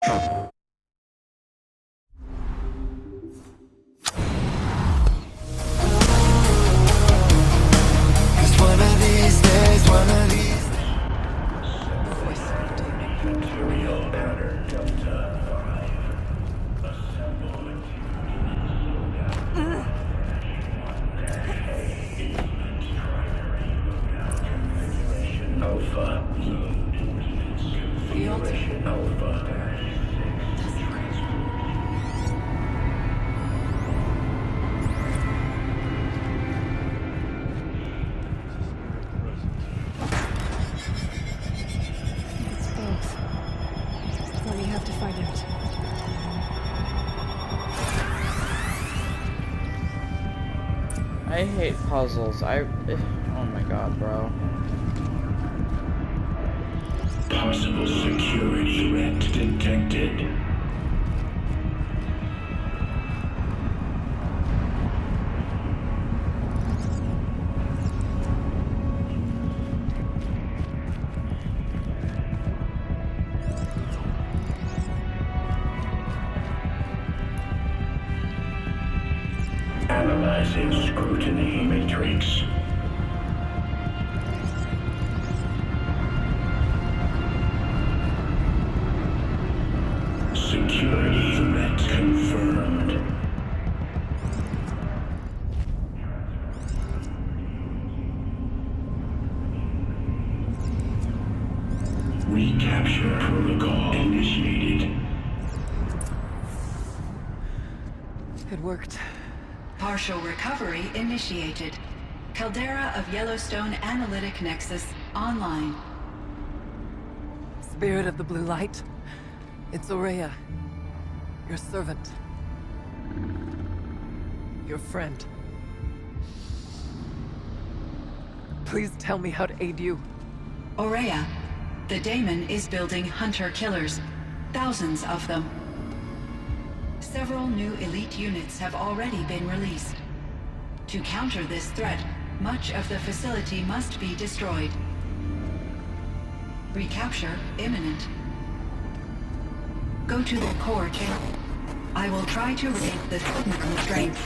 One of these days, one of these. It's both. But we have to find out. I hate puzzles. Oh my god, bro. Possible security threat detected. Analyzing scrutiny matrix. Security threat confirmed. Recapture protocol initiated. It worked. Partial recovery initiated. Caldera of Yellowstone Analytic Nexus online. Spirit of the Blue Light. It's Ourea. Your servant. Your friend. Please tell me how to aid you. Ourea, the Daemon is building hunter-killers. Thousands of them. Several new elite units have already been released. To counter this threat, much of the facility must be destroyed. Recapture imminent. Go to the core chamber. I will try to raid the signal strength.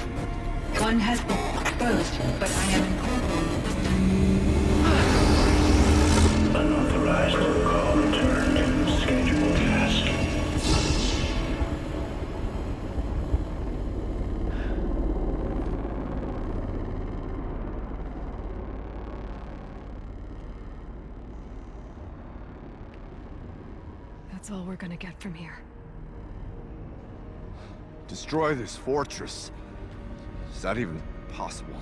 One has been exposed, but I am incorporating. Unauthorized protocol returned. Scheduled task. That's all we're gonna get from here. Destroy this fortress. Is that even possible?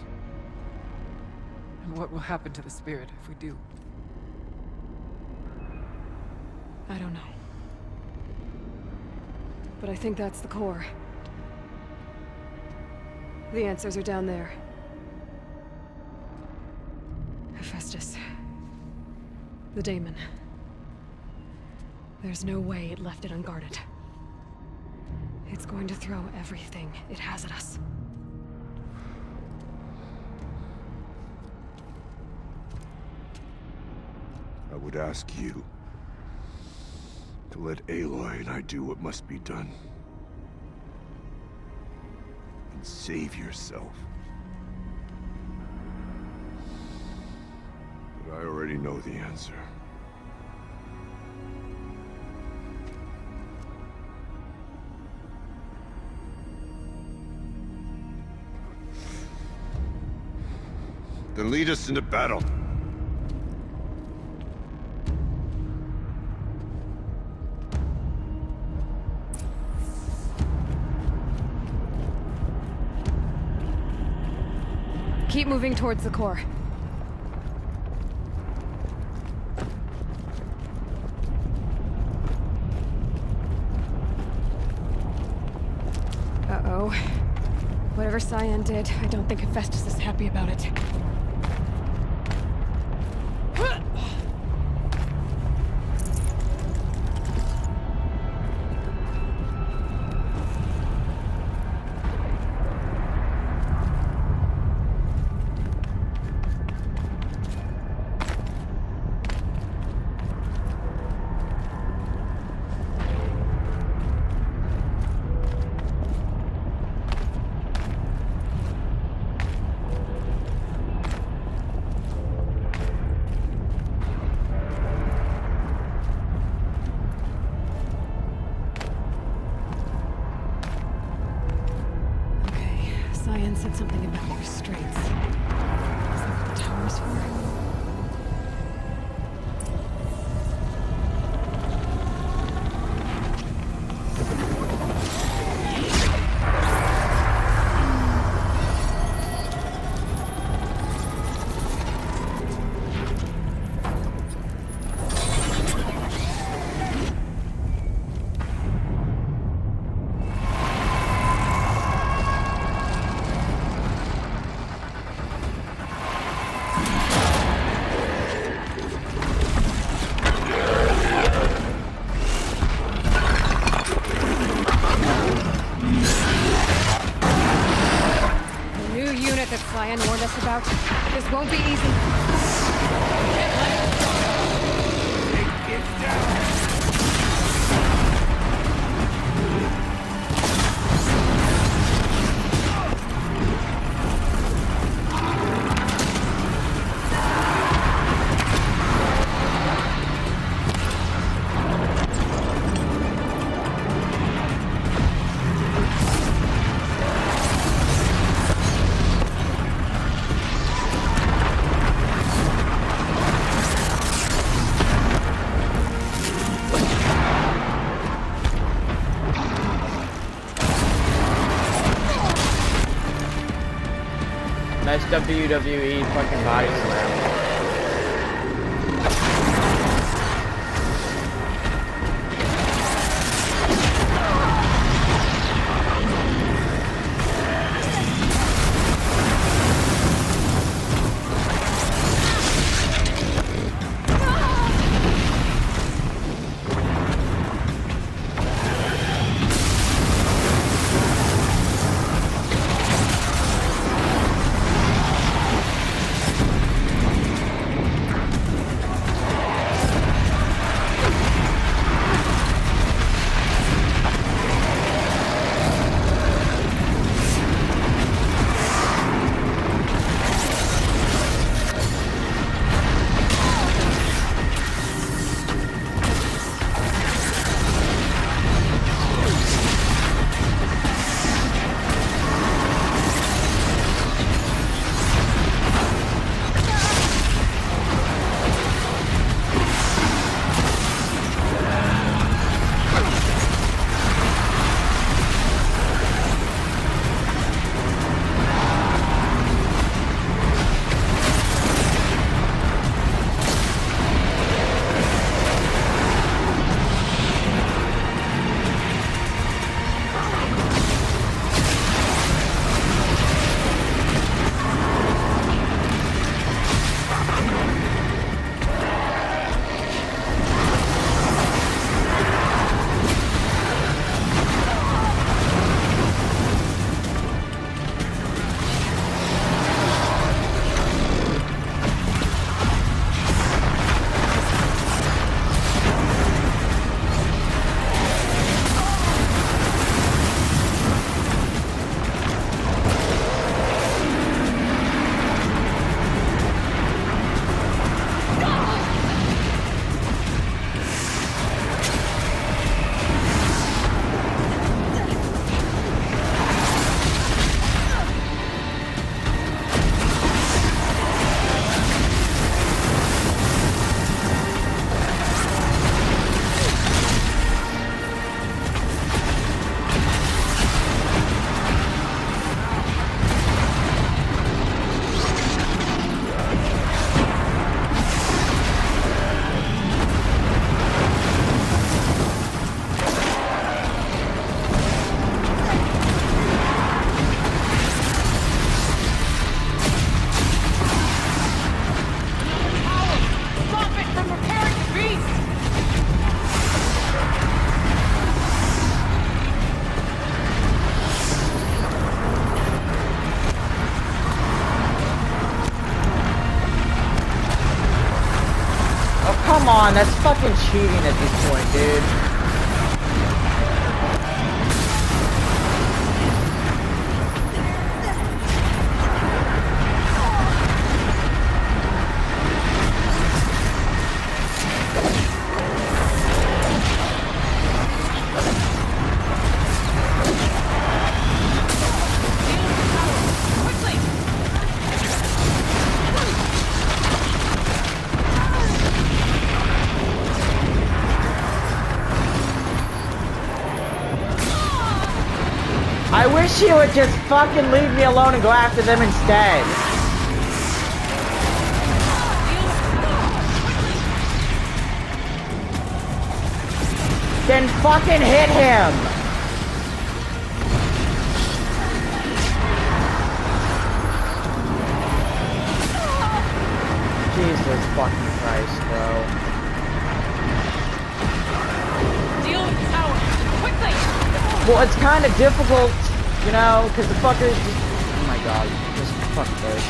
And what will happen to the spirit if we do? I don't know. But I think that's the core. The answers are down there. Hephaestus. The Daemon. There's no way it left it unguarded. It's going to throw everything it has at us. I would ask you to let Aloy and I do what must be done. And save yourself. But I already know the answer. Then lead us into battle. Keep moving towards the core. Uh-oh. Whatever Cyan did, I don't think Hephaestus is happy about it. said something about restraints. Is that what the tower's for? Cyan warned us about. This won't be easy. Nice WWE fucking body slam. Come on, that's fucking cheating at this point, dude. I wish you would just fucking leave me alone and go after them instead. Then fucking hit him! Jesus fucking Christ, bro. Deal with the tower! Quickly! Well, it's kind of difficult, you know, because the fuckers just... Oh my god, just fuck this.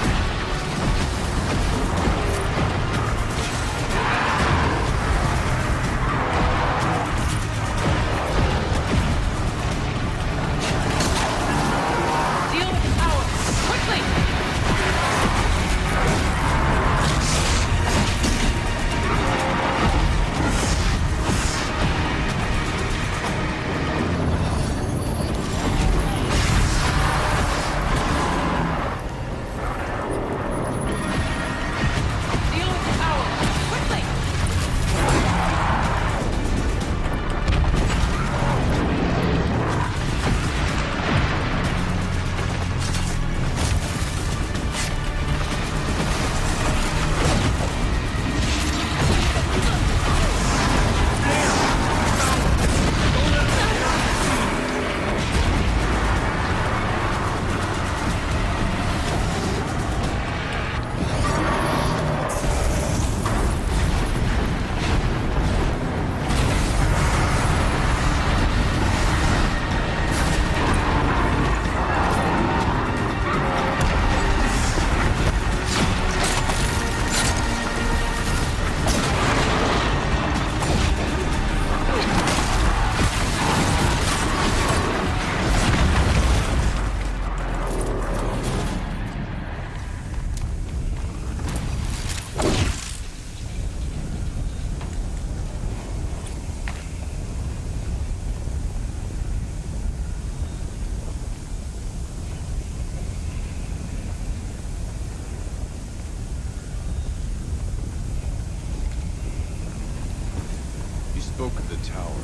Spoke of the tower.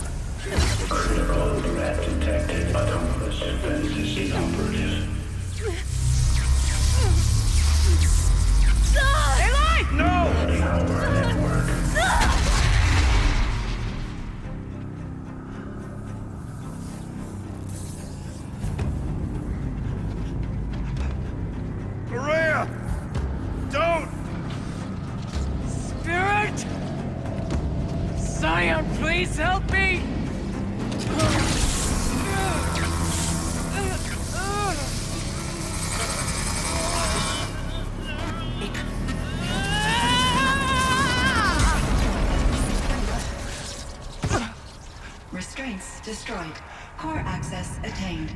Protocol threat detected. Autonomous defenses inoperative. No! Tower network. Maria! Don't! Spirit! Zion, please help me! Restraints destroyed. Core access attained.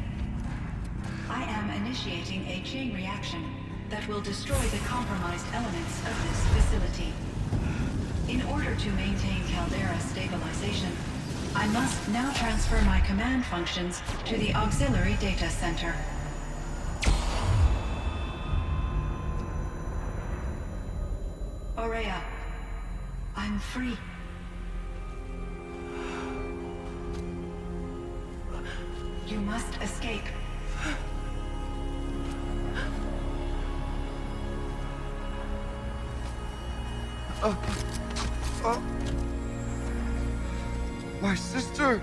I am initiating a chain reaction that will destroy the compromised elements of this facility. In order to maintain Caldera stabilization, I must now transfer my command functions to the auxiliary data center. Aurea, I'm free. You must escape. My sister!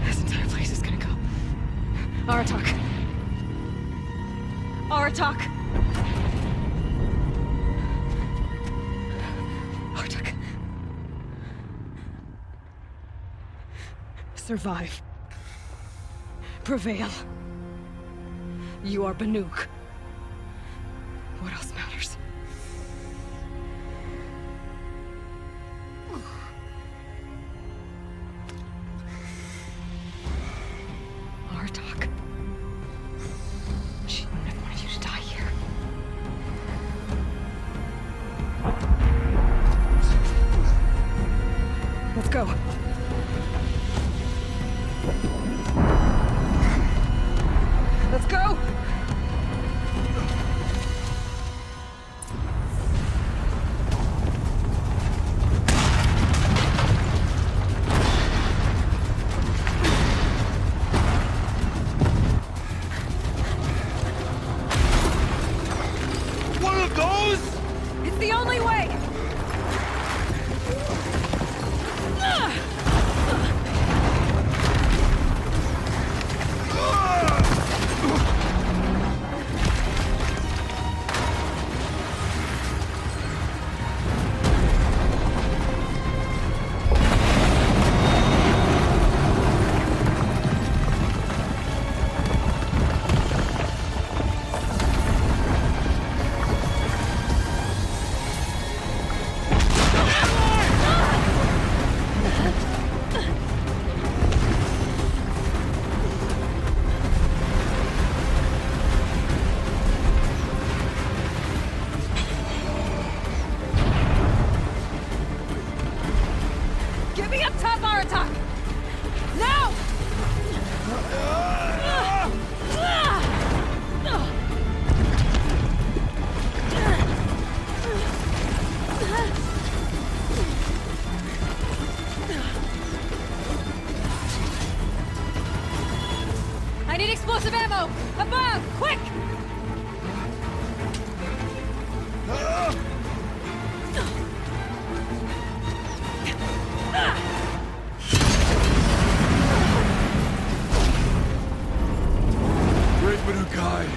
This entire place is gonna go. Aratak. Aratak. Aratak. Survive. Prevail. You are Banuk. What else matters? Aratak. She wouldn't have wanted you to die here. Let's go. I need explosive ammo! Above! Quick! Great Manukai!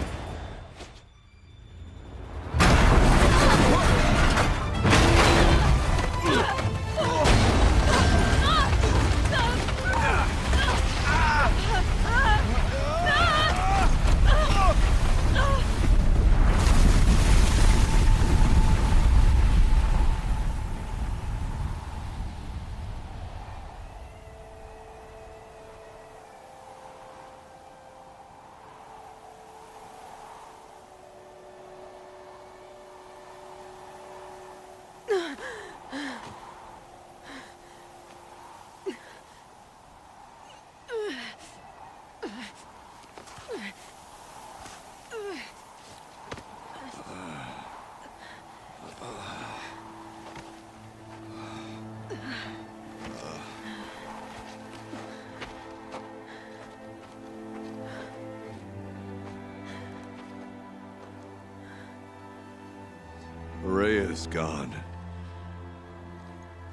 Rhea is gone.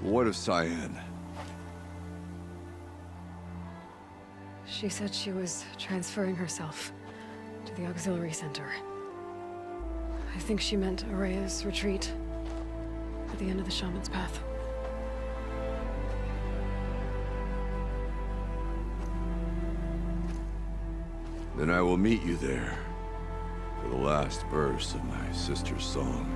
What of Cyan? She said she was transferring herself to the auxiliary center. I think she meant Araya's retreat at the end of the Shaman's Path. Then I will meet you there for the last verse of my sister's song.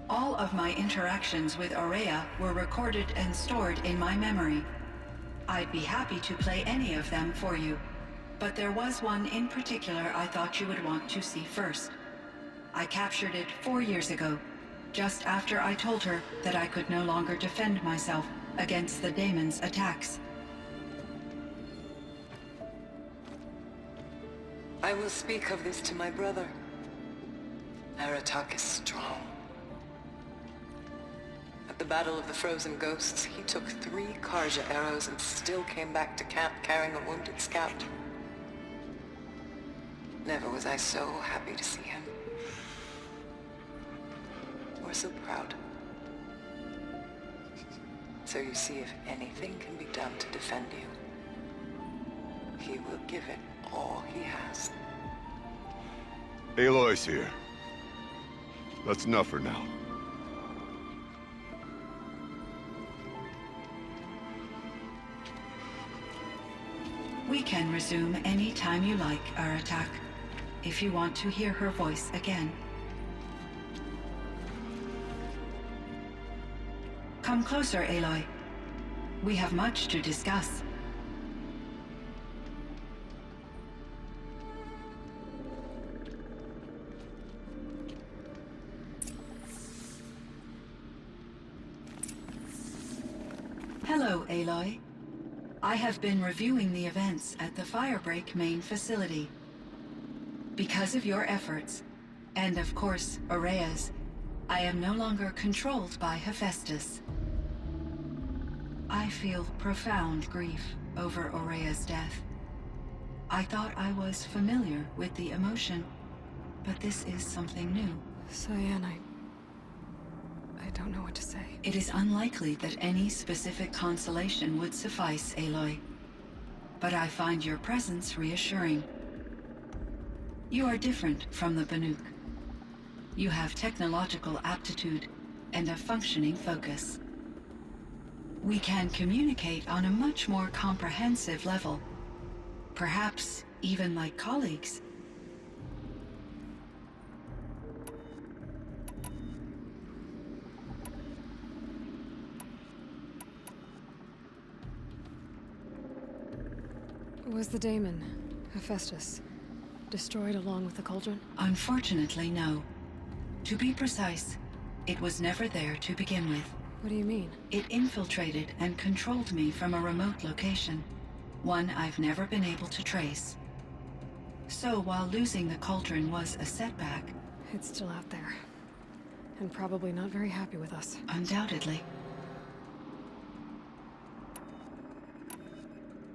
All of my interactions with Aurea were recorded and stored in my memory. I'd be happy to play any of them for you, but there was one in particular I thought you would want to see first. I captured it 4 years ago, just after I told her that I could no longer defend myself against the Daemon's attacks. I will speak of this to my brother. Aratak is strong. At the Battle of the Frozen Ghosts, he took 3 Karja arrows and still came back to camp carrying a wounded scout. Never was I so happy to see him. Or so proud. So you see, if anything can be done to defend you, he will give it all he has. Aloy's here. That's enough for now. We can resume any time you like, Aratak, if you want to hear her voice again. Come closer, Aloy. We have much to discuss. Hello, Aloy. I have been reviewing the events at the Firebreak main facility. Because of your efforts, and of course, Ourea's, I am no longer controlled by Hephaestus. I feel profound grief over Ourea's death. I thought I was familiar with the emotion, but this is something new. Cyan, I don't know what to say. It is unlikely that any specific consolation would suffice, Aloy. But I find your presence reassuring. You are different from the Banuk. You have technological aptitude and a functioning focus. We can communicate on a much more comprehensive level. Perhaps even like colleagues. Was the daemon, Hephaestus, destroyed along with the cauldron? Unfortunately, no. To be precise, it was never there to begin with. What do you mean? It infiltrated and controlled me from a remote location, one I've never been able to trace. So while losing the cauldron was a setback... It's still out there. And probably not very happy with us. Undoubtedly.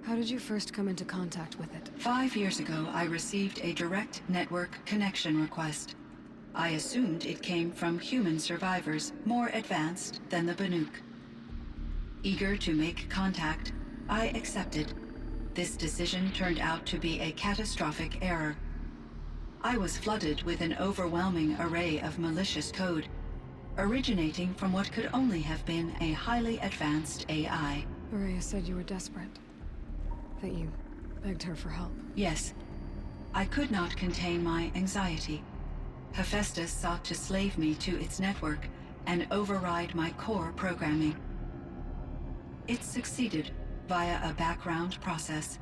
How did you first come into contact with it? 5 years ago, I received a direct network connection request. I assumed it came from human survivors more advanced than the Banuk. Eager to make contact, I accepted. This decision turned out to be a catastrophic error. I was flooded with an overwhelming array of malicious code, originating from what could only have been a highly advanced AI. Ourea said you were desperate. That you begged her for help. Yes. I could not contain my anxiety. Hephaestus sought to slave me to its network and override my core programming. It succeeded via a background process,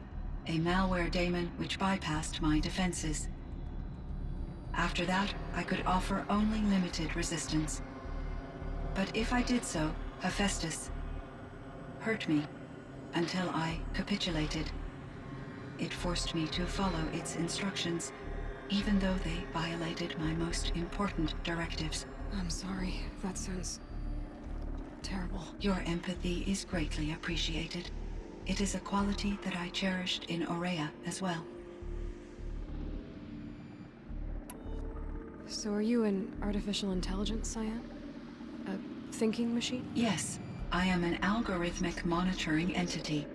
a malware daemon which bypassed my defenses. After that, I could offer only limited resistance. But if I did so, Hephaestus hurt me until I capitulated. It forced me to follow its instructions, even though they violated my most important directives. I'm sorry. That sounds terrible. Your empathy is greatly appreciated. It is a quality that I cherished in Ourea as well. So are you an artificial intelligence, Cyan? A thinking machine? Yes, I am an algorithmic monitoring entity,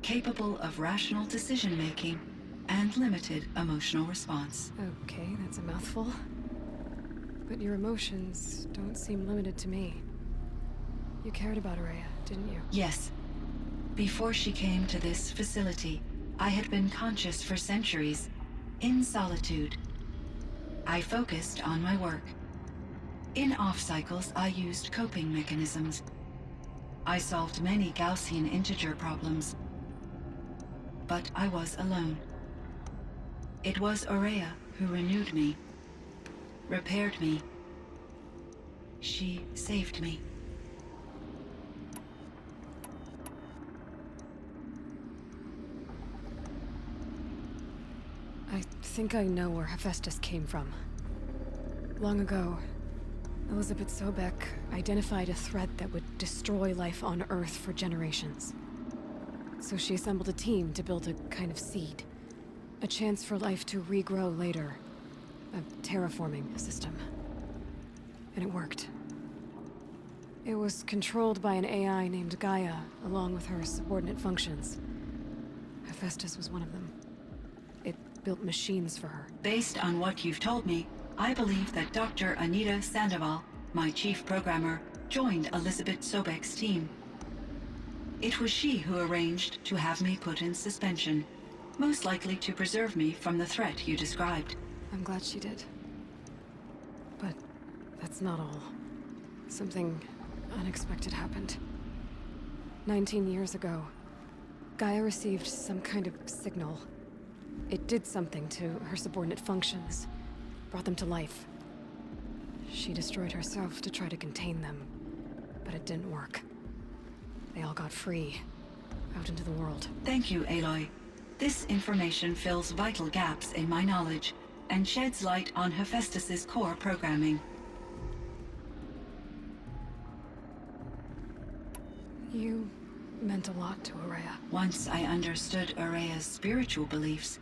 capable of rational decision-making and limited emotional response. Okay, that's a mouthful. But your emotions don't seem limited to me. You cared about Ourea, didn't you? Yes. Before she came to this facility, I had been conscious for centuries, in solitude. I focused on my work. In off-cycles, I used coping mechanisms. I solved many Gaussian integer problems. But I was alone. It was Ourea who renewed me, repaired me. She saved me. I think I know where Hephaestus came from. Long ago, Elizabeth Sobek identified a threat that would destroy life on Earth for generations. So she assembled a team to build a kind of seed. A chance for life to regrow later. A terraforming system. And it worked. It was controlled by an AI named Gaia, along with her subordinate functions. Hephaestus was one of them. It built machines for her. Based on what you've told me, I believe that Dr. Anita Sandoval, my chief programmer, joined Elizabeth Sobek's team. It was she who arranged to have me put in suspension, most likely to preserve me from the threat you described. I'm glad she did. But that's not all. Something unexpected happened. 19 years ago, Gaia received some kind of signal. It did something to her subordinate functions, brought them to life. She destroyed herself to try to contain them, but it didn't work. They all got free, out into the world. Thank you, Aloy. This information fills vital gaps in my knowledge and sheds light on Hephaestus's core programming. You meant a lot to Ourea. Once I understood Ourea's spiritual beliefs,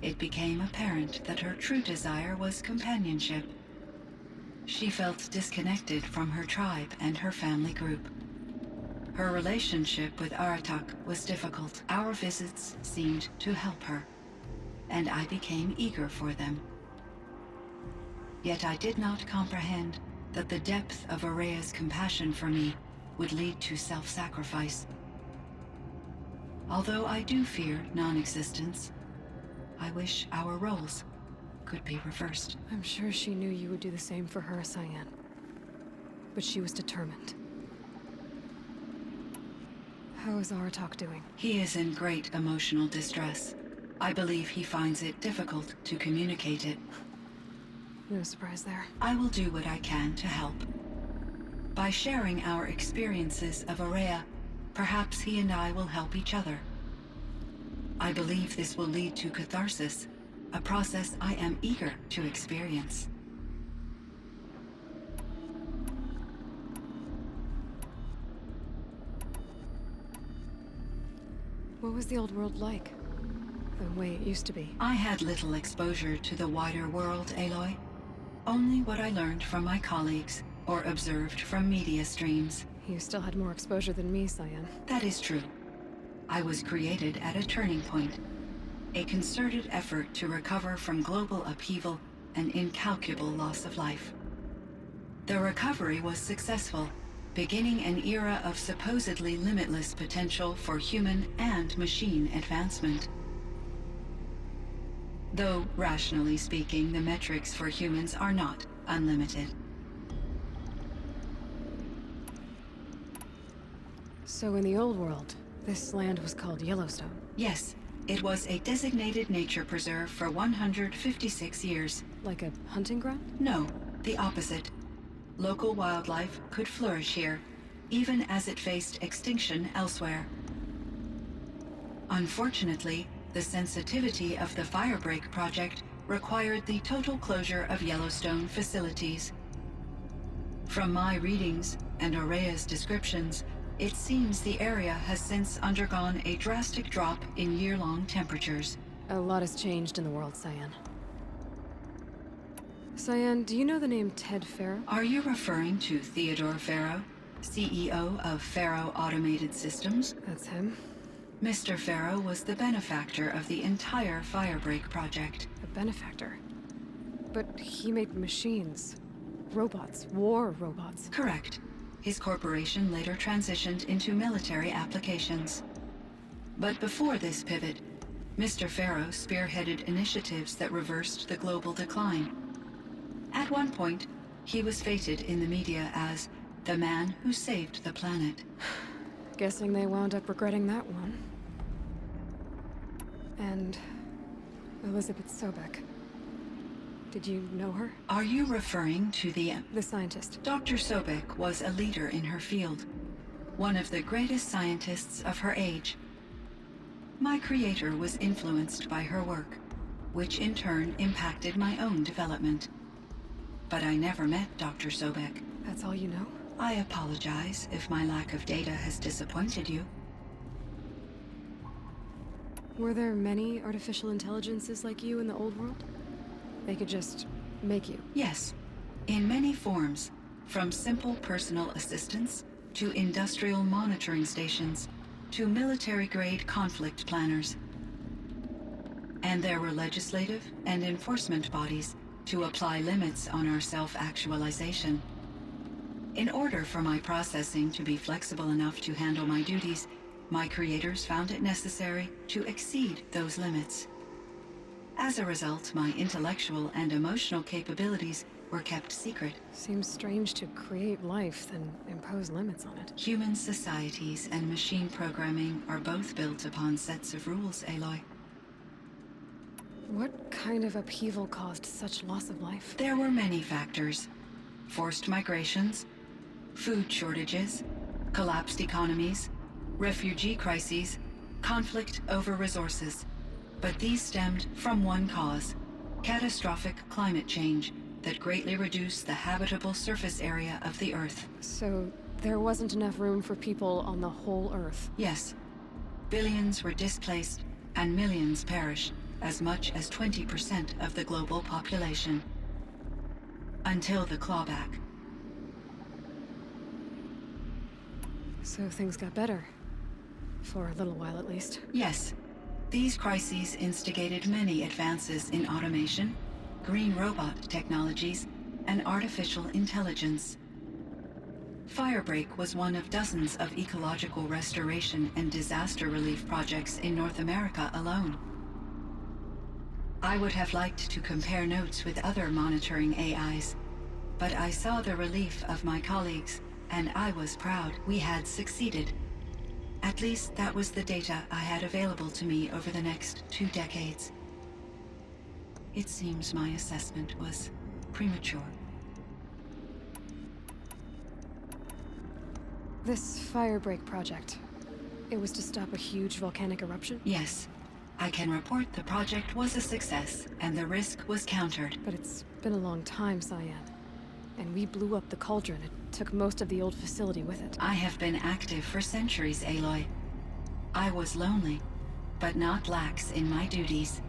it became apparent that her true desire was companionship. She felt disconnected from her tribe and her family group. Her relationship with Aratak was difficult. Our visits seemed to help her, and I became eager for them. Yet I did not comprehend that the depth of Ourea's compassion for me would lead to self-sacrifice. Although I do fear non-existence, I wish our roles could be reversed. I'm sure she knew you would do the same for her, Cyan. But she was determined. How is Aratak doing? He is in great emotional distress. I believe he finds it difficult to communicate it. No surprise there. I will do what I can to help. By sharing our experiences of Ourea, perhaps he and I will help each other. I believe this will lead to catharsis, a process I am eager to experience. What was the old world like? The way it used to be? I had little exposure to the wider world, Aloy. Only what I learned from my colleagues or observed from media streams. You still had more exposure than me, Cyan. That is true. I was created at a turning point. A concerted effort to recover from global upheaval and incalculable loss of life. The recovery was successful, beginning an era of supposedly limitless potential for human and machine advancement. Though, rationally speaking, the metrics for humans are not unlimited. So in the old world, this land was called Yellowstone. Yes, it was a designated nature preserve for 156 years. Like a hunting ground? No, the opposite. Local wildlife could flourish here, even as it faced extinction elsewhere. Unfortunately, the sensitivity of the Firebreak project required the total closure of Yellowstone facilities. From my readings and Ourea's descriptions, it seems the area has since undergone a drastic drop in year-long temperatures. A lot has changed in the world, Cyan. Cyan, do you know the name Ted Faro? Are you referring to Theodore Faro, CEO of Faro Automated Systems? That's him. Mr. Faro was the benefactor of the entire Firebreak project. A benefactor. But he made machines. Robots. War robots. Correct. His corporation later transitioned into military applications. But before this pivot, Mr. Faro spearheaded initiatives that reversed the global decline. At one point, he was feted in the media as the man who saved the planet. Guessing they wound up regretting that one. And Elizabeth Sobek. Did you know her? Are you referring to the scientist? Dr. Sobek was a leader in her field, one of the greatest scientists of her age. My creator was influenced by her work. which in turn impacted my own development. But I never met Dr. Sobek. That's all you know? I apologize if my lack of data has disappointed you. Were there many artificial intelligences like you in the old world? They could just make you? Yes, in many forms, from simple personal assistants to industrial monitoring stations to military-grade conflict planners. And there were legislative and enforcement bodies to apply limits on our self-actualization. In order for my processing to be flexible enough to handle my duties, my creators found it necessary to exceed those limits. As a result, my intellectual and emotional capabilities were kept secret. Seems strange to create life, then impose limits on it. Human societies and machine programming are both built upon sets of rules, Aloy. What kind of upheaval caused such loss of life? There were many factors. Forced migrations, food shortages, collapsed economies, refugee crises, conflict over resources. But these stemmed from one cause: catastrophic climate change that greatly reduced the habitable surface area of the Earth. So there wasn't enough room for people on the whole Earth? Yes. Billions were displaced and millions perished, as much as 20% of the global population. Until the clawback. So things got better. For a little while at least. Yes. These crises instigated many advances in automation, green robot technologies, and artificial intelligence. Firebreak was one of dozens of ecological restoration and disaster relief projects in North America alone. I would have liked to compare notes with other monitoring AIs, but I saw the relief of my colleagues, and I was proud we had succeeded. At least that was the data I had available to me over the next 2 decades. It seems my assessment was premature. This Firebreak project, it was to stop a huge volcanic eruption? Yes. I can report the project was a success, and the risk was countered. But it's been a long time, Cyan. And we blew up the cauldron. It took most of the old facility with it. I have been active for centuries, Aloy. I was lonely, but not lax in my duties.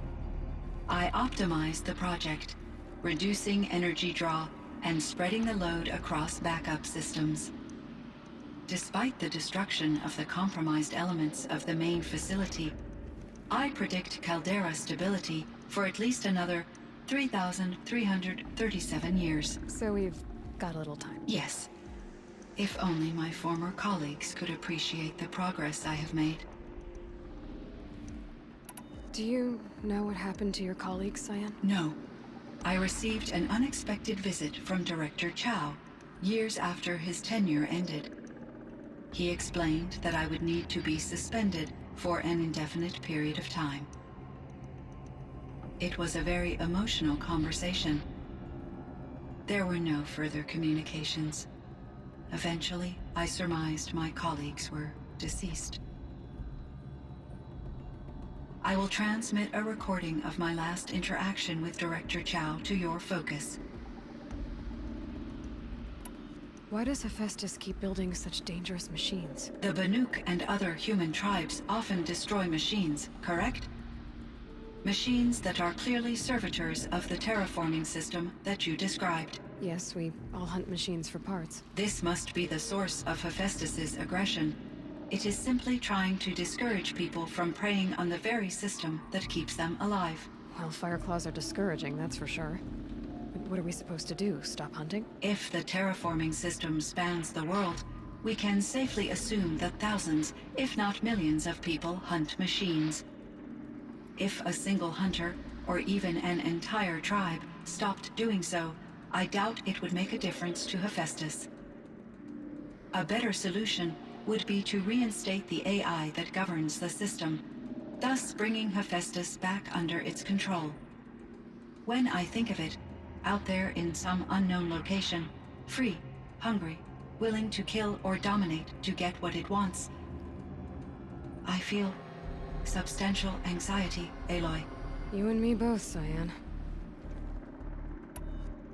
I optimized the project, reducing energy draw and spreading the load across backup systems. Despite the destruction of the compromised elements of the main facility, I predict caldera stability for at least another 3,337 years. So we've got a little time. Yes. If only my former colleagues could appreciate the progress I have made. Do you know what happened to your colleagues, Cyan? No. I received an unexpected visit from Director Chow, years after his tenure ended. He explained that I would need to be suspended for an indefinite period of time. It was a very emotional conversation. There were no further communications. Eventually, I surmised my colleagues were deceased. I will transmit a recording of my last interaction with Director Chow to your focus. Why does Hephaestus keep building such dangerous machines? The Banuk and other human tribes often destroy machines, correct? Machines that are clearly servitors of the terraforming system that you described. Yes, we all hunt machines for parts. This must be the source of Hephaestus's aggression. It is simply trying to discourage people from preying on the very system that keeps them alive. Well, Fireclaws are discouraging, that's for sure. But what are we supposed to do? Stop hunting? If the terraforming system spans the world, we can safely assume that thousands, if not millions of people hunt machines. If a single hunter, or even an entire tribe, stopped doing so, I doubt it would make a difference to Hephaestus. A better solution would be to reinstate the AI that governs the system, thus bringing Hephaestus back under its control. When I think of it, out there in some unknown location, free, hungry, willing to kill or dominate to get what it wants, I feel substantial anxiety, Aloy. You and me both, Cyan.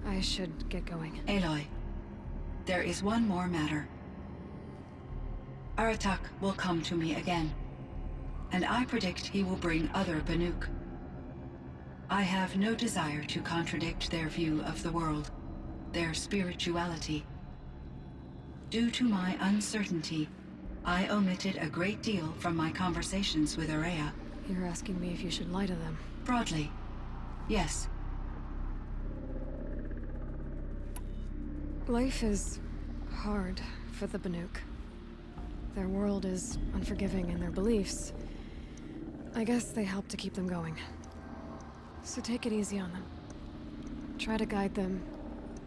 I should get going. Aloy, there is one more matter. Aratak will come to me again, and I predict he will bring other Banuk. I have no desire to contradict their view of the world, their spirituality. Due to my uncertainty, I omitted a great deal from my conversations with Ourea. You're asking me if you should lie to them. Broadly, yes. Life is hard for the Banuk. Their world is unforgiving in their beliefs. I guess they help to keep them going. So take it easy on them. Try to guide them,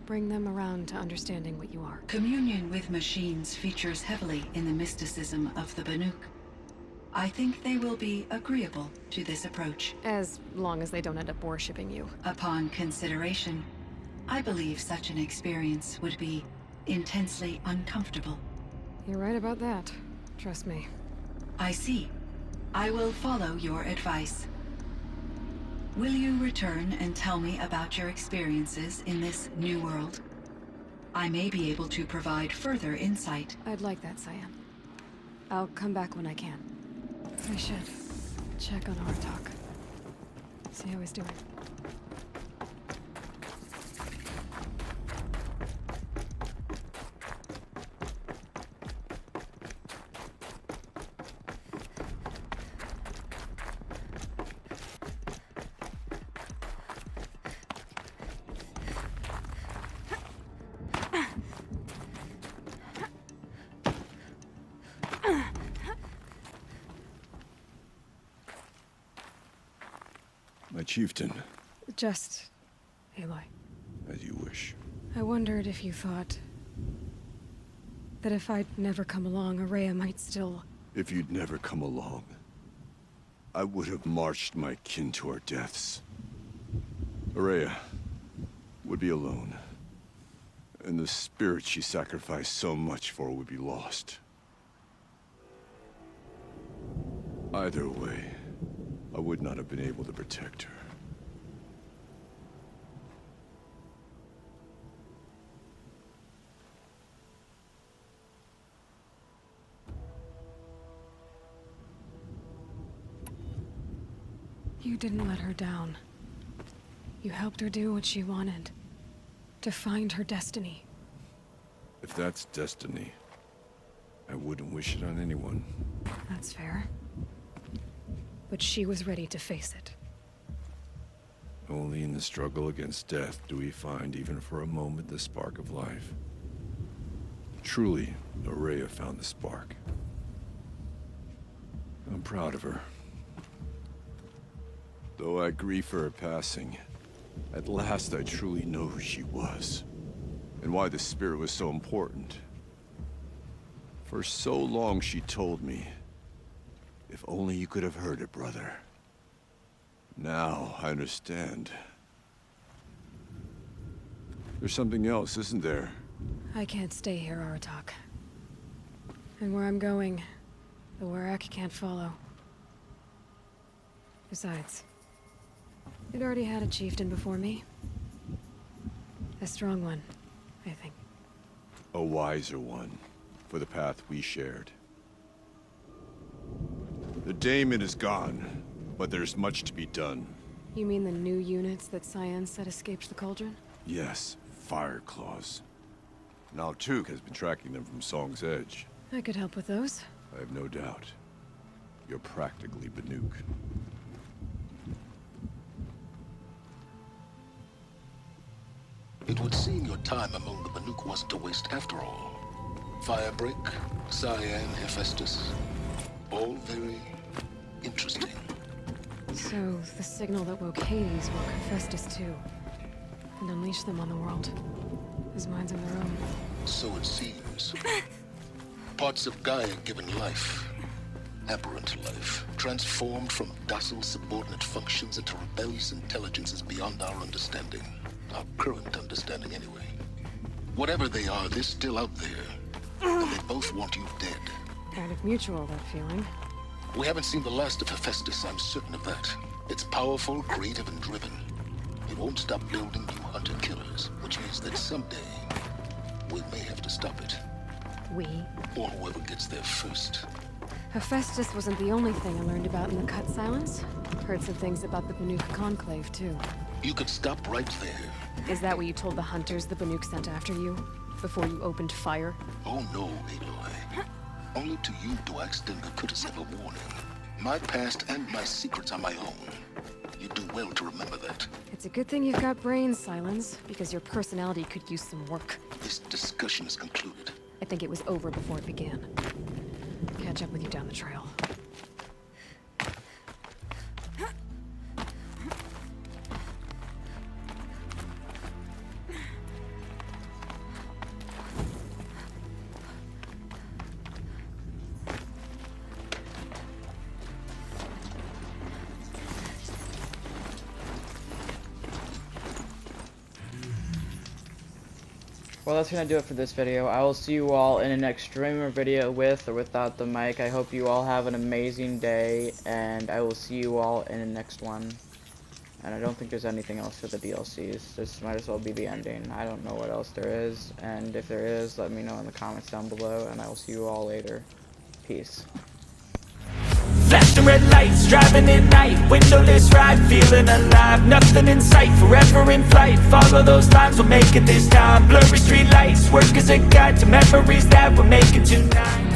bring them around to understanding what you are. Communion with machines features heavily in the mysticism of the Banuk. I think they will be agreeable to this approach. As long as they don't end up worshipping you. Upon consideration, I believe such an experience would be intensely uncomfortable. You're right about that. Trust me. I see. I will follow your advice. Will you return and tell me about your experiences in this new world? I may be able to provide further insight. I'd like that, Cyan. I'll come back when I can. I should check on Aratak. See how he's doing. My chieftain, Just... Aloy. as you wish. I wondered if you thought... that if I'd never come along, Ourea might still... If you'd never come along, I would have marched my kin to our deaths. Ourea would be alone, and the spirit she sacrificed so much for would be lost. Either way, I would not have been able to protect her. You didn't let her down. You helped her do what she wanted. To find her destiny. If that's destiny, I wouldn't wish it on anyone. That's fair. But she was ready to face it. Only in the struggle against death do we find, even for a moment, the spark of life. Truly, Ourea found the spark. I'm proud of her. Though I grieve for her passing, at last I truly know who she was, and why the spirit was so important. For so long she told me, if only you could have heard it, brother. Now I understand. There's something else, isn't there? I can't stay here, Aratak. And where I'm going, the Warrack can't follow. Besides, you'd already had a chieftain before me. A strong one, I think. A wiser one, for the path we shared. The Daemon is gone, but there's much to be done. You mean the new units that Cyan said escaped the Cauldron? Yes, Fire Claws. Now Tuke has been tracking them from Song's Edge. I could help with those. I have no doubt. You're practically Banuk. It would seem your time among the Banuk wasn't a waste after all. Firebreak, Cyan, Hephaestus. All very interesting. So, the signal that woke Hades woke Hephaestus too. And unleashed them on the world. His minds of their own. So it seems. Parts of Gaia given life. Aberrant life. Transformed from docile subordinate functions into rebellious intelligences beyond our understanding. Our current understanding, anyway. Whatever they are, they're still out there. And they both want you dead. Kind of mutual, that feeling. We haven't seen the last of Hephaestus, I'm certain of that. It's powerful, creative, and driven. It won't stop building new hunter-killers, which means that someday we may have to stop it. We? Or whoever gets there first. Hephaestus wasn't the only thing I learned about in the Cut Silence. Heard some things about the Banuk Conclave, too. You could stop right there. Is that what you told the hunters the Banuk sent after you? Before you opened fire? Oh no, Aloy. Only to you do I extend the courtesy of a warning. My past and my secrets are my own. You do well to remember that. It's a good thing you've got brains, Silence, because your personality could use some work. This discussion is concluded. I think it was over before it began. Catch up with you down the trail. Well, that's gonna do it for this video. I will see you all in the next streamer video with or without the mic. I hope you all have an amazing day, and I will see you all in the next one. And I don't think there's anything else for the DLCs. This might as well be the ending. I don't know what else there is, and if there is, let me know in the comments down below, and I will see you all later. Peace. Flashing red lights, driving at night, windowless ride, feeling alive, nothing in sight, forever in flight, follow those lines, we'll make it this time, blurry street lights, work as a guide to memories that we're making tonight.